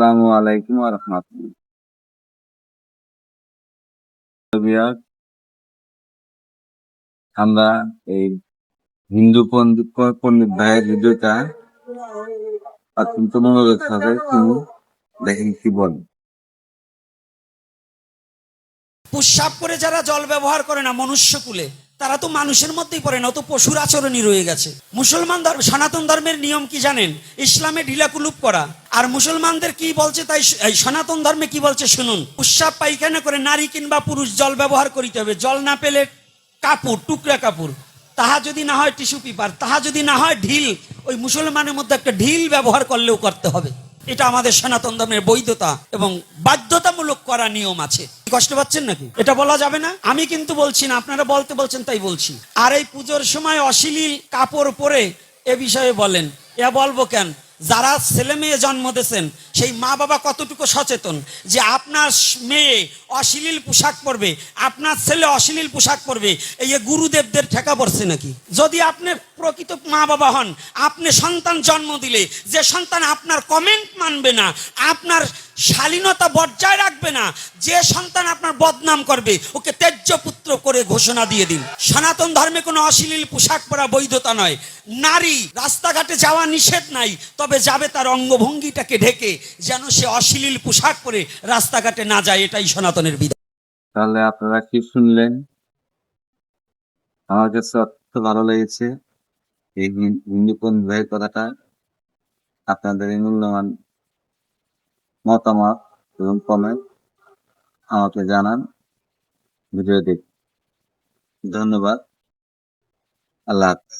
আসসালামু আলাইকুম ওয়া রাহমাতুল্লাহ। আমরা এই হিন্দু পণ্ডিত ভাইয়ের ভিডিওটা অত্যন্ত মনোযোগ সহকারে শুনুন, দেখেন কি বলেন। প্রস্রাব করে যারা জল ব্যবহার করে না মনুষ্যকুলে, তারা তো মানুষের মধ্যেই পড়ে না, তো পশুর আচরণই রয়ে গেছে। মুসলমান ধর্ম, সনাতন ধর্মের নিয়ম কি জানেন? ইসলামে ঢিলাকুলুপ করা। আর মুসলমানদের কি বলছে তাই সনাতন ধর্মে কি বলছে শুনুন। প্রস্রাব পায়খানা করে নারী কিংবা পুরুষ জল ব্যবহার করিতে হবে। জল না পেলে কাপড়, টুকরা কাপড়, তাহা যদি না হয় টিস্যু পেপার, তাহা যদি না হয় ঢিল, ওই মুসলমানের মধ্যে একটা ঢিল ব্যবহার করলেও করতে হবে। এটা আমাদের সনাতন ধর্মের বৈধতা এবং বাধ্যতামূলক করা নিয়ম আছে। কষ্ট পাচ্ছেন নাকি? এটা বলা যাবে না? আমি কিন্তু বলছি না, আপনারা বলতে বলছেন তাই বলছি। আর এই পুজোর সময় অশ্লীল কাপড় পরে এ বিষয়ে বলেন, এ বলবো কেন? যারা ছেলে মেয়ে জন্ম দিয়েছেন সেই মা বাবা কতটুকু সচেতন যে আপনার মেয়ে অশ্লীল পোশাক পরবে, আপনার ছেলে অশ্লীল পোশাক পরবে, এই গুরুদেবদের ঠেকা পড়ছে নাকি? যদি আপনি প্রকৃত মা বাবা হন, আপনি সন্তান জন্ম দিলে যে সন্তান আপনার কমেন্ট মানবে না, আপনার শালীনতা বজায় রাখবে না, যে সন্তান আপনার বদনাম করবে, ওকে ত্যায্য পুত্র করে ঘোষণা দিয়ে দিন। সনাতন ধর্মে কোনো অশ্লীল পোশাক পরা বৈধতা নয়। নারী রাস্তাঘাটে যাওয়া নিষেধ নাই, তবে যাবে তার অঙ্গভঙ্গিটাকে ঢেকে, যেন সে অশ্লীল পোশাক পরে রাস্তাঘাটে না যায়। এটাই সনাতনের বিধান। তাহলে আপনারা কি শুনলেন? আমার কাছে অত্যন্ত ভালো লেগেছে এই হিন্দু পণ্ডিত ভাইয়ের কথাটা। আপনাদের এই মূল্যবান মতামত এবং কমেন্ট আমাকে জানান, ভিডিও দেখুন। ধন্যবাদ। আল্লাহ হাফেজ।